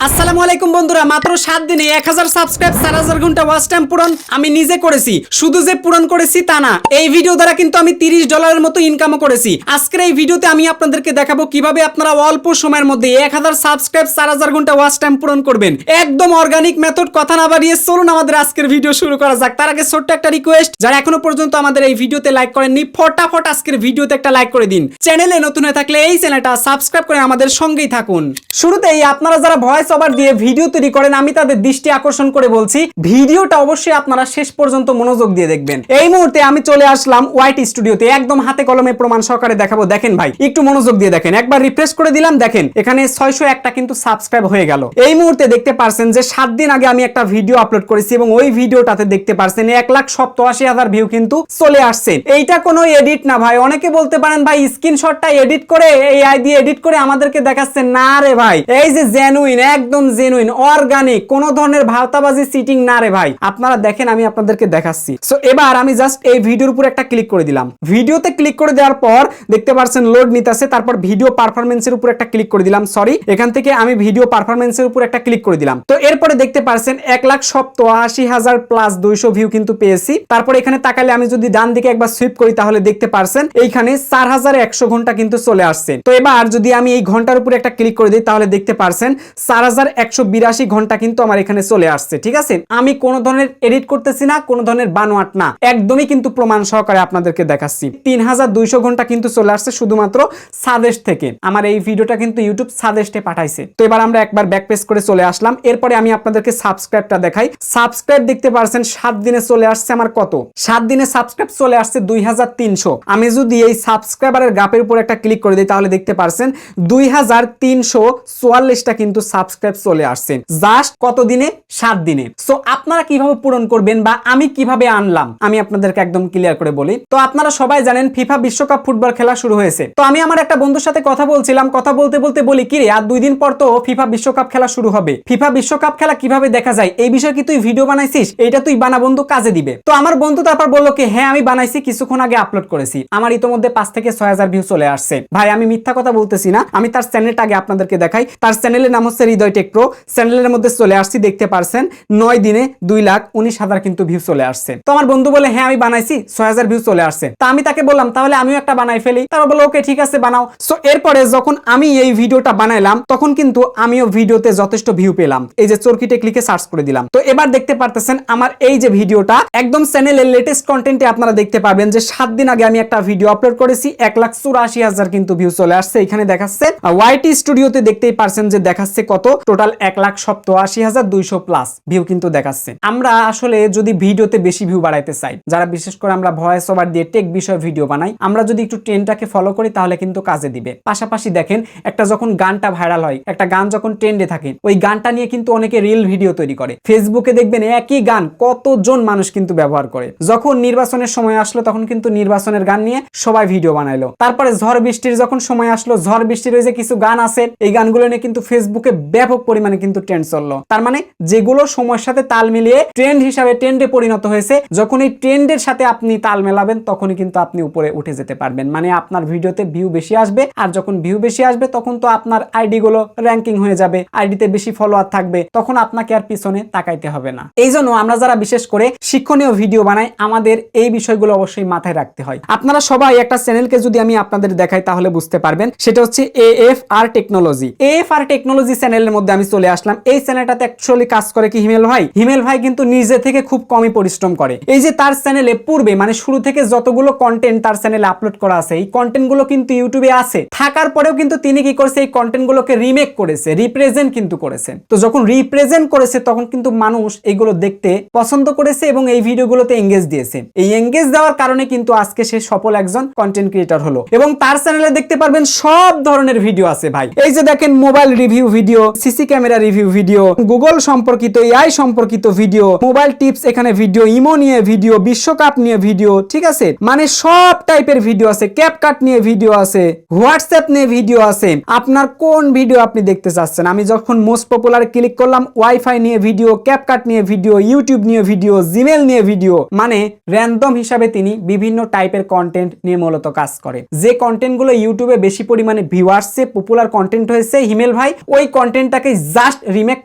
আসসালামু আলাইকুম বন্ধুরা, মাত্র 7 দিনে 1000 সাবস্ক্রাইব 4000 ঘন্টা ওয়াচ টাইম পূরণ আমি নিজে করেছি। শুধু যে পূরণ করেছি তা না, এই ভিডিও দ্বারা কিন্তু আমি $30 মতো ইনকামও করেছি। আজকের এই ভিডিওতে আমি আপনাদেরকে দেখাবো কিভাবে আপনারা অল্প সময়ের মধ্যে 1000 সাবস্ক্রাইব 4000 ঘন্টা ওয়াচ টাইম পূরণ করবেন। একদম অর্গানিক মেথড। কথা না বাড়িয়ে চলুন আমাদের আজকের ভিডিও শুরু করা যাক। তার আগে ছোট্ট একটা রিকোয়েস্ট, যারা এখনো পর্যন্ত আমাদের এই ভিডিওতে লাইক করেননি, ফটাফট আজকের ভিডিওতে একটা লাইক করে দিন। চ্যানেলে নতুন হয়ে থাকলে এই চ্যানেলটা সাবস্ক্রাইব করে আমাদের সঙ্গেই থাকুন। শুরুতেই আপনারা যারা ভয়েস ওভার দিয়ে ভিডিও তৈরি করেন, আমি তাদের দৃষ্টি আকর্ষণ করে বলছি, ভিডিওটা অবশ্যই আপনারা শেষ পর্যন্ত মনোযোগ দিয়ে দেখবেন। এই মুহূর্তে আমি চলে আসলাম ওয়াইটি স্টুডিওতে, একদম হাতে কলমে প্রমাণ সহকারে দেখাবো। দেখেন ভাই, একটু মনোযোগ দিয়ে দেখেন। একবার রিফ্রেশ করে দিলাম, দেখেন এখানে 601টা কিন্তু সাবস্ক্রাইব হয়ে গেল। এই মুহূর্তে দেখতে পারছেন যে 7 দিন আগে আমি একটা ভিডিও আপলোড করেছি এবং ওই ভিডিওটাতে দেখতে পারছেন 1,87,000 ভিউ কিন্তু চলে আসছে। এইটা কোনো এডিট না ভাই। অনেকে বলতে পারেন ভাই স্ক্রিনশটটা এডিট করে এআই দিয়ে এডিট করে আমাদেরকে দেখাচ্ছে। না রে ভাই, এই যে জেনুইন, একদম জেনুইন অর্গানিক, কোন ধরনের ভাওতাবাজি সিটিং না রে ভাই। আপনারা দেখেন, আমি আপনাদেরকে দেখাচ্ছি। সো এবার আমি জাস্ট এই ভিডিওর উপর একটা ক্লিক করে দিলাম। ভিডিওতে ক্লিক করে দেওয়ার পর দেখতে পাচ্ছেন লোড নিতেছে। তারপর ভিডিও পারফরম্যান্সের উপর একটা ক্লিক করে দিলাম। সরি, এখান থেকে আমি ভিডিও পারফরম্যান্সের উপর একটা ক্লিক করে দিলাম। তো এরপরে দেখতে পাচ্ছেন 1,87,000 প্লাস 200 ভিউ কিন্তু পেয়েছি। তারপর এখানে তাকালে আমি যদি ডান দিকে একবার সুইপ করি তাহলে দেখতে পাচ্ছেন এইখানে 4100 ঘন্টা কিন্তু চলে আসছে। তো এবার যদি আমি এই ঘন্টার উপর একটা ক্লিক করে দিই তাহলে দেখতে পাচ্ছেন 4182 ঘন্টা কিন্তু আমার এখানে চলে আসছে। ঠিক আছে, আমি কোনো ধরনের এডিট করতেছি না, কোনো ধরনের বানোয়াট না, একদমই কিন্তু প্রমাণ সহকারে আপনাদেরকে দেখাচ্ছি। 3200 ঘন্টা কিন্তু চলে আসছে শুধুমাত্র সাজেস্ট থেকে। আমার এই ভিডিওটা কিন্তু ইউটিউব সাজেস্টে পাঠাইছে। তো এবার আমরা একবার ব্যাক পেজ করে চলে আসলাম। এরপরে আমি আপনাদেরকে সাবস্ক্রাইবটা দেখাই। সাবস্ক্রাইব দেখতে পাচ্ছেন 7 দিনে চলে আসছে আমার কত, 7 দিনে সাবস্ক্রাইব চলে আসছে 2300। আমি যদি এই সাবস্ক্রাইবারের গ্রাফের উপর একটা ক্লিক করে দিই তাহলে দেখতে পাচ্ছেন 2344টা কিন্তু সাবস্ক্রাইব চলে আসছে জাস্ট কত দিনে, 7 দিনে। সো আপনারা কিভাবে পূরণ করবেন বা আমি কিভাবে আনলাম আমি আপনাদেরকে একদম ক্লিয়ার করে বলি। তো আপনারা সবাই জানেন ফিফা বিশ্বকাপ ফুটবল খেলা শুরু হয়েছে। তো আমি আমার একটা বন্ধুর সাথে কথা বলছিলাম, কথা বলতে বলতে বলি, কি রে আর 2 দিন পর তো ফিফা বিশ্বকাপ খেলা শুরু হবে। ফিফা বিশ্বকাপ খেলা কিভাবে দেখা যায় এই বিষয়ে কি তুই ভিডিও বানাইছিস? এইটা তুই বানা বন্ধু, কাজে দিবে। তো আমার বন্ধু তারপর বললো কি হ্যাঁ আমি বানাইছি, কিছুক্ষণ আগে আপলোড করেছি। আমার ইতোমধ্যে 5 থেকে 6000 ভিউ চলে আসছে। ভাই আমি মিথ্যা কথা বলতেছি না, আমি তার চ্যানেলটা আগে আপনাদেরকে দেখাই। তার চ্যানেলের নাম হচ্ছে হৃদয় টেক প্রো। চ্যানেলের মধ্যে চলে আসছি, দেখতে পারছেন 9 দিনে 2,19,000 কিন্তু ভিউ চলে আসছে। তো আমার বন্ধু বলে হ্যাঁ আমি বানাইছি, 6000 ভিউ চলে আসছে। তা আমি তাকে বললাম তাহলে আমিও একটা বানাই ফেলি। তারপর বললো ওকে ঠিক আছে বানাও। সো এরপরে যখন আমি এই ভিডিওটা বানাইলাম তখন কিন্তু আমিও ভিডিওতে যথেষ্ট ভিউ পেলাম। এই যে চরকিতে ক্লিকে সার্চ করে দিলাম। তো এবার দেখতে পারতেছেন আমার এই যে ভিডিওটা একদম চ্যানেলের লেটেস্ট কন্টেন্টে আপনারা দেখতে পাবেন যে 7 দিন আগে আমি একটা ভিডিও আপলোড করেছি, 1,84,000 কিন্তু ভিউ চলে আসছে। এখানে দেখাচ্ছে ওয়াইটি স্টুডিওতে দেখতেই পারছেন যে দেখাচ্ছে কত, টোটাল 1,87,200 প্লাস ভিউ কিন্তু দেখাচ্ছে। আমরা আসলে যদি ভিডিওতে বেশি ভিউ বাড়াইতে চাই, যারা বিশেষ করে আমরা ভয়েস ওভার দিয়ে টেক বিষয় ভিডিও বানাই, আমরা যদি একটু ট্রেন্ডটাকে ফলো করি তাহলে কিন্তু কাজে দিবে। পাশাপাশি দেখেন একটা যখন গানটা ভাইরাল হয়, একটা গান যখন ট্রেন্ডে থাকে, ওই গানটা নিয়ে কিন্তু অনেকে রিল ভিডিও তৈরি করে। ফেসবুকে দেখবেন একই গান কতজন মানুষ কিন্তু ব্যবহার করে। যখন নির্বাচনের সময় আসলো তখন কিন্তু নির্বাচনের গান নিয়ে সবাই ভিডিও বানাইলো। তারপরে ঝড় বৃষ্টির যখন সময় আসলো, ঝড় বৃষ্টির ওই যে কিছু গান আছে, এই গানগুলো নিয়ে কিন্তু ফেসবুকে ব্যাপক পরিমাণে কিন্তু ট্রেন্ড চললো। তার মানে যেগুলো সময়ের সাথে তাল মিলিয়ে ট্রেন্ড হিসাবে ট্রেন্ডে পরিণত হয়েছে, যখন এই ট্রেন্ডের সাথে আপনি তাল মেলাবেন তখনই কিন্তু আপনি উপরে উঠে যেতে পারবেন। মানে আপনার ভিডিওতে ভিউ বেশি আসবে, আর যখন ভিউ বেশি আসবে তখন তো আপনার আইডি গুলো র্যাঙ্কিং হয়ে যাবে, আইডিতে বেশি ফলোয়ার থাকবে, তখন আপনাকে আর পিছনে তাকাইতে হবে না। এই জন্য আমরা যারা বিশেষ করে শিক্ষণীয় ভিডিও বানাই আমাদের এই বিষয়গুলো অবশ্যই মাথায় রাখতে হয়। আপনারা সবাই একটা চ্যানেলকে যদি আমি আপনাদের দেখাই তাহলে বুঝতে পারবেন, সেটা হচ্ছে AFR টেকনোলজি। AFR টেকনোলজি চ্যানেলের মধ্যে আমি চলে আসলাম। এই চ্যানেলটাতে অ্যাকচুয়ালি কাজ করে কি হিমেল ভাই। হিমেল ভাই কিন্তু নিজে থেকে খুব কমই পরিশ্রম করে। এই যে তার চ্যানেলে পূর্বে মানে শুরু থেকে যতগুলো কন্টেন্ট তার চ্যানেলে আপলোড করা আছে, এই কন্টেন্ট গুলো কিন্তু ইউটিউবে আছে, থাকার পরেও কিন্তু তিনি কি করেছে, এই কন্টেন্ট গুলোকে রিমেক করেছে, রিপ্রেজেন্ট কিন্তু করেছে। তো যখন রিপ্রেজেন্ট করেছে তখন কিন্তু মানুষ এইগুলো দেখতে পছন্দ করেছে এবং এই ভিডিওগুলোতে এঙ্গেজ দিয়েছে। এই এঙ্গেজ দেওয়ার কারণে কিন্তু আজকে সে সফল একজন কন্টেন্ট ক্রিয়েটর হলো। এবং তার চ্যানেলে দেখতে পারবেন সব ধরনের ভিডিও আছে ভাই। এই যে দেখেন mobile review video, CC camera review video, Google সম্পর্কিত, এআই সম্পর্কিত ভিডিও, মোবাইল টিপস এখানে ভিডিও, ইমো নিয়ে ভিডিও, বিশ্বকাপ নিয়ে ভিডিও, ঠিক আছে, মানে সব টাইপের ভিডিও আছে। ক্যাপকাট নিয়ে ভিডিও আছে, হোয়াটসঅ্যাপ নিয়ে ভিডিও আছে। আপনার কোন ভিডিও আপনি দেখতে চাচ্ছেন? আমি যখন মোস্ট পপুলার ক্লিক করলাম, ওয়াইফাই নিয়ে ভিডিও, ক্যাপকাট নিয়ে ভিডিও, ইউটিউব নিয়ে ভিডিও, জিমেল নিয়ে ভিডিও, মানে র্যান্ডম হিসাবে তিনি বিভিন্ন টাইপের কন্টেন্ট নিয়ে মূলত কাজ করে। যে কন্টেন্ট গুলো ইউটিউবে বেশি পরিমাণে ভিউ আসছে, পপুলার কন্টেন্ট হয়েছে, হিমেল ভাই ওই কন্টেন্টটা ওইটাকে জাস্ট রিমেক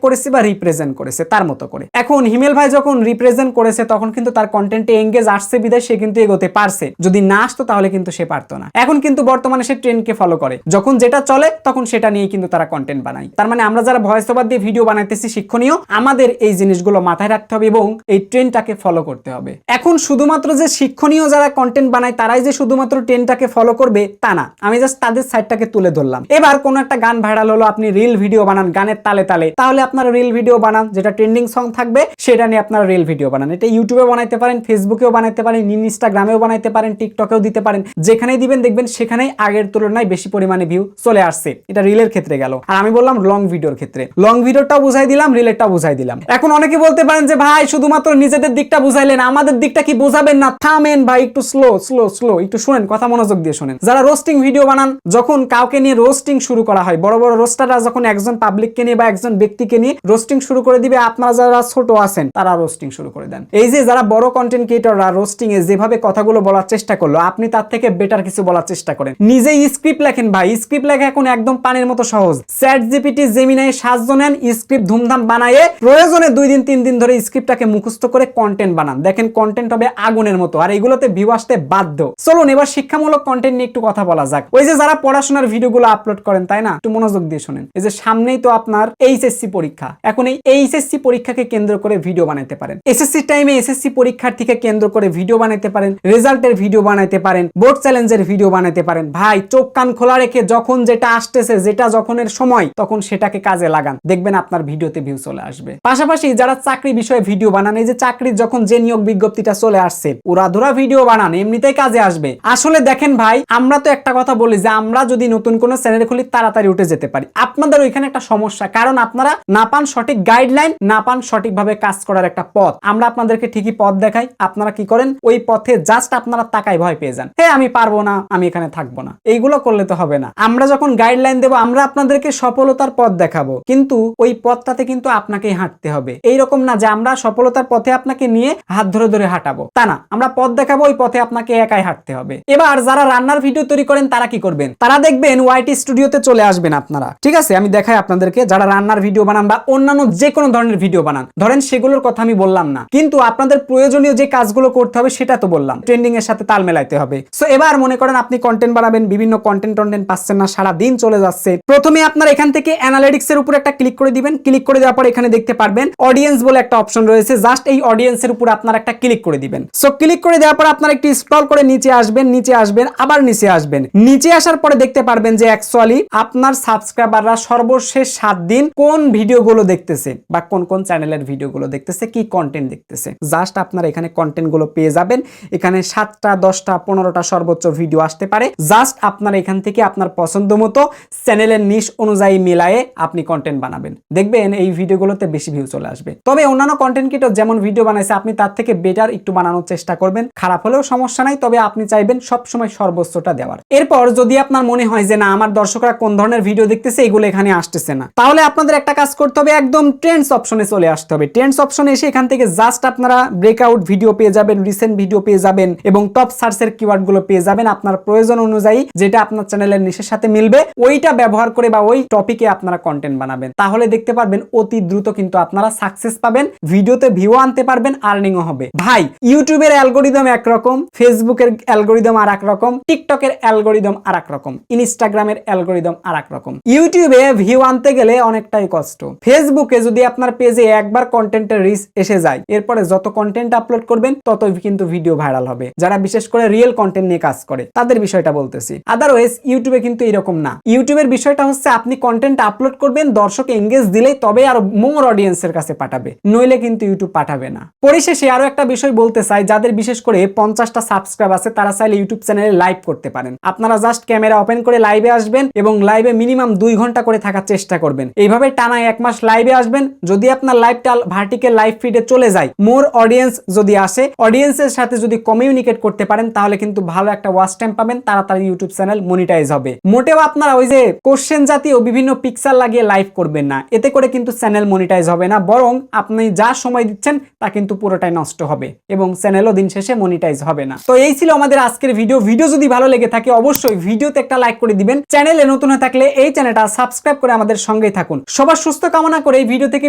করেছে বা রিপ্রেজেন্ট করেছে তার মতো করে। এখন হিমেল ভাই যখন রিপ্রেজেন্ট করেছে তখন কিন্তু তার কন্টেন্টে এঙ্গেজ আসছে বিধায় সে কিন্তু এগোতে পারছে, যদি না আসতো তাহলে কিন্তু সে পারতো না। এখন কিন্তু বর্তমানে সে ট্রেন্ডকে ফলো করে, যখন যেটা চলে তখন সেটা নিয়ে কিন্তু তারা কন্টেন্ট বানায়। তার মানে আমরা যারা ভয়েস ওভার দিয়ে ভিডিও বানাইতেছি শিক্ষণীয়, আমাদের এই জিনিসগুলো মাথায় রাখতে হবে এবং এই ট্রেন্ডটাকে ফলো করতে হবে। এখন শুধুমাত্র যে শিক্ষণীয় যারা কন্টেন্ট বানায় তারাই যে শুধুমাত্র ট্রেন্ডটাকে ফলো করবে তা না, আমি জাস্ট তাদের সাইডটাকে তুলে ধরলাম। এবার কোন একটা গান ভাইরাল হলো, আপনি রিল ভিডিও বানান গানের তালে তালে, তাহলে আপনারা রিল ভিডিও বানান, যেটা ট্রেন্ডিং সং থাকবে সেটা নিয়ে আপনারা রিল ভিডিও বানান। এটা ইউটিউবে বানাইতে পারেন, ফেসবুকেও বানাইতে পারেন, ইনস্টাগ্রামেও বানাইতে পারেন, টিকটকেও দিতে পারেন, যেখানেই দিবেন দেখবেন সেখানেই আগের তুলনায় বেশি পরিমাণে ভিউ চলে আসছে। এটা রিলের ক্ষেত্রে গেল। আর আমি বললাম লং ভিডিওর ক্ষেত্রে, লং ভিডিওটাও বুঝাই দিলাম, রিলেরটাও বুঝাই দিলাম। এখন অনেকে বলতে পারেন যে ভাই শুধুমাত্র নিজেদের দিকটা বুঝাইলেন, আমাদের দিকটা কি বোঝাবেন না? থামেন ভাই, একটু স্লো স্লো স্লো, একটু শুনেন, কথা মনোযোগ দিয়ে শুনেন। যারা রোস্টিং ভিডিও বানান, যখন কাউকে নিয়ে রোস্টিং শুরু করা হয়, বড় বড় রোস্টাররা যখন একজন পাবলিককে নিয়ে বা একজন ব্যক্তিকে নিয়ে রোস্টিং শুরু করে দিবে, আপনারা যারা ছোট আছেন তারা রোস্টিং শুরু করে দেন। এই যে যারা বড় কন্টেন্ট ক্রিয়েটররা রোস্টিং এ যেভাবে কথাগুলো বলার চেষ্টা করলো, আপনি তার থেকে বেটার কিছু বলার চেষ্টা করেন। নিজেই স্ক্রিপ্ট লেখেন ভাই, স্ক্রিপ্ট লেখা এখন একদম পানির মতো সহজ। চ্যাট জিপিটি, জেমিনাই সাহায্য নেন, স্ক্রিপ্ট ধুমধাম বানায়ে প্রয়োজনে 2 দিন 3 দিন ধরে স্ক্রিপ্টটাকে মুখস্থ করে কন্টেন্ট বানান, দেখেন কন্টেন্ট হবে আগুনের মতো, আর এগুলোতে ভিউ আসতে বাধ্য। চলুন এবার শিক্ষামূলক কন্টেন্ট নিয়ে একটু কথা বলা যাক। ওই যে যারা পড়াশোনার ভিডিওগুলো আপলোড করেন, তাই না, একটু মনোযোগ দিয়ে শুনেন। এই যে সামনেই তো আপনার এইচএসসি পরীক্ষা, এখন এই এইচএসসি পরীক্ষাকে কেন্দ্র করে ভিডিও বানাইতে পারেন। এসএসসি টাইমে এসএসসি পরীক্ষার্থীকে কেন্দ্র করে ভিডিও বানাইতে পারেন, রেজাল্টের ভিডিও বানাইতে পারেন, বোর্ড চ্যালেঞ্জের ভিডিও বানাইতে পারেন। ভাই চোখ কান খোলা রেখে যখন যেটা আসতেছে, যেটা যখনের সময়, তখন সেটাকে কাজে লাগান, দেখবেন আপনার ভিডিওতে ভিউ চলে আসবে। পাশাপাশি যারা চাকরি বিষয়ে ভিডিও বানান, এই যে চাকরির যখন যে নিয়োগ বিজ্ঞপ্তিটা চলে আসছে, উড়াধুরা ভিডিও বানান, এমনিতেই কাজে আসবে। আসলে দেখেন ভাই, আমরা তো একটা কথা বলি যে আমরা যদি নতুন কোনো চ্যানেল খুলি তাড়াতাড়ি উঠে যেতে পারি। আপনাদের ওইখানে একটা সমস্যা, কারণ আপনারা না পান সঠিক গাইডলাইন, না পান সঠিকভাবে কাজ করার একটা পথ। আমরা আপনাদেরকে ঠিকই পথ দেখাই, আপনারা কি করেন, ওই পথে জাস্ট আপনারা তাকায় ভয় পেয়ে যান, হ্যাঁ আমি পারবো না, আমি এখানে থাকবো না। এইগুলো করলে তো হবে না। আমরা যখন গাইডলাইন দেবো, আমরা আপনাদেরকে সফলতার পথ দেখাবো, কিন্তু ওই পথটাতে কিন্তু আপনাকেই হাঁটতে হবে। এইরকম না যে আমরা সফলতার পথে আপনাকে নিয়ে হাত ধরে ধরে হাঁটাবো, তা না, আমরা পথ দেখাবো, ওই পথে আপনাকে একাই হাঁটতে হবে। এবার যারা রান্নার ভিডিও তৈরি করেন তারা কি করবেন, তারা দেখবেন ওয়াইটি স্টুডিওতে চলে আসবেন আপনারা, ঠিক আছে? আমি দেখাই আপনাদেরকে, যারা রান্নার ভিডিও বানান বা অন্যান্য যে কোনো ধরনের ভিডিও বানান, ধরেন সেগুলোর কথা আমি বললাম না, কিন্তু আপনাদের প্রয়োজনীয় যে কাজগুলো করতে হবে সেটা তো বললাম, ট্রেন্ডিং এর সাথে তাল মেলাইতে হবে। সো এবার মনে করেন আপনি কন্টেন্ট বানাবেন, বিভিন্ন কন্টেন্ট পাচ্ছেন না, সারা দিন চলে যাচ্ছে। প্রথমে আপনারা এখান থেকে অ্যানালিটিক্স এর উপর একটা ক্লিক করে দিবেন। ক্লিক করে দেওয়ার পর এখানে দেখতে পারবেন অডিয়েন্স বলে একটা অপশন রয়েছে, জাস্ট এই অডিয়েন্সের উপর আপনারা একটা ক্লিক করে দিবেন। সো ক্লিক করে দেওয়ার পর আপনারা একটু স্ক্রল করে নিচে আসবেন, নিচে আসবেন, আবার নিচে আসবেন। নিচে আসার পরে দেখতে পারবেন যে অ্যাকচুয়ালি আপনার সাবস্ক্রাইবাররা সর্বশেষ 7 দিন কোন ভিডিওগুলো দেখতেছে বা কোন কোন চ্যানেলের ভিডিওগুলো দেখতেছে, কি কন্টেন্ট দেখতেছে। জাস্ট আপনারা এখানে কন্টেন্টগুলো পেয়ে যাবেন। এখানে 7টা 10টা 15টা সর্বোচ্চ ভিডিও আসতে পারে। জাস্ট আপনারা এখান থেকে আপনার পছন্দ মতো চ্যানেলের নিশ অনুযায়ী মিলায়ে আপনি কন্টেন্ট বানাবেন, দেখবেন এই ভিডিওগুলোতে বেশি ভিউ চলে আসবে। তবে অন্যান্য কন্টেন্ট ক্রিয়েটর যেমন ভিডিও বানাইছে, আপনি তার থেকে বেটার একটু বানানোর চেষ্টা করবেন। খারাপ হলেও সমস্যা নাই, তবে আপনি চাইবেন সবসময় সর্বোচ্চটা দেওয়ার। এরপর যদি আপনার মনে হয় যে না, আমার দর্শকরা কোন ধরনের ভিডিও দেখতেছে, এগুলো এখানে আসতেছে না, তাহলে আপনাদের একটা কাজ করতে হবে, একদম ট্রেন্ডস অপশনে চলে আসতে হবে। ট্রেন্ডস অপশনে এসে এখান থেকে জাস্ট আপনারা ব্রেকআউট ভিডিও পেয়ে যাবেন, রিসেন্ট ভিডিও পেয়ে যাবেন এবং টপ সার্চের কিওয়ার্ড গুলো পেয়ে যাবেন। আপনার প্রয়োজন অনুযায়ী যেটা আপনার চ্যানেলের নিশের সাথে মিলবে ওইটা ব্যবহার করে বা ওই টপিকে আপনারা কন্টেন্ট বানাবেন, তাহলে দেখতে পারবেন অতি দ্রুত কিন্তু আপনারা সাকসেস পাবেন, ভিডিওতে ভিউ আনতে পারবেন, আর্নিংও হবে। ভাই ইউটিউবের অ্যালগোরিদম একরকম, ফেসবুকের অ্যালগোরিদম আর এক রকম, টিকটকের অ্যালগোরিদম আর এক রকম, ইনস্টাগ্রামের অ্যালগোরিদম আর এক রকম। ইউটিউবে ভিউ আনতে গেলে অনেকটাই কষ্ট। ফেসবুকে যদি আপনার পেজে একবার কন্টেন্টের রিচ এসে যায়, এরপরে যত কন্টেন্ট আপলোড করবেন ততই কিন্তু ভিডিও ভাইরাল হবে। যারা বিশেষ করে রিয়েল কন্টেন্ট নিয়ে কাজ করে তাদের বিষয়টা বলতেছি, আদারওয়াইজ ইউটিউবে কিন্তু এরকম না। ইউটিউবের বিষয়টা হচ্ছে আপনি কন্টেন্ট আপলোড করবেন, দর্শক এঙ্গেজ দিলেই তবে আর মোর অডিয়েন্সের কাছে পাঠাবে, নইলে কিন্তু ইউটিউব পাঠাবে না। পরিশেষে আরো একটা বিষয় বলতে চাই, যাদের বিশেষ করে 50টা সাবস্ক্রাইব আছে তারা চাইলে ইউটিউব চ্যানেলে লাইভ করতে পারেন। আপনারা জাস্ট ক্যামেরা ওপেন করে লাইভে আসবেন এবং লাইভে মিনিমাম 2 ঘন্টা করে থাকার চেষ্টা করবেন। এইভাবে টানা 1 মাস লাইভে আসবেন। যদি আপনার লাইভটা ভার্টিক্যাল লাইভ ফিডে চলে যায়, মোর অডিয়েন্স যদি আসে, অডিয়েন্সের সাথে যদি কমিউনিকেট করতে পারেন, তাহলে কিন্তু ভালো একটা ওয়াচ টাইম পাবেন, তাড়াতাড়ি ইউটিউব চ্যানেল মনিটাইজ হবে। মোটেও আপনারা ওই যে কোশ্চেন জাতীয় বিভিন্ন পিক্সেল লাগিয়ে লাইভ করবেন না, এতে করে কিন্তু চ্যানেল মনিটাইজ হবে না, বরং আপনি যা সময় দিচ্ছেন তা কিন্তু পুরোটাই নষ্ট হবে এবং চ্যানেলও দিন শেষে মনিটাইজ হবে না। তো এই ছিল আমাদের আজকের ভিডিও। ভিডিও যদি ভালো লেগে থাকে অবশ্যই ভিডিওতে একটা লাইক করে দিবেন। চ্যানেলে নতুন হয়ে থাকলে এই চ্যানেলটা সাবস্ক্রাইব করে আমাদের সঙ্গেই থাকুন। সবার সুস্থ কামনা করে এই ভিডিও থেকে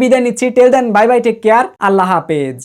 বিদায় নিচ্ছি। টেল দেন, বাই বাই, টেক কেয়ার, আল্লাহ হাফেজ।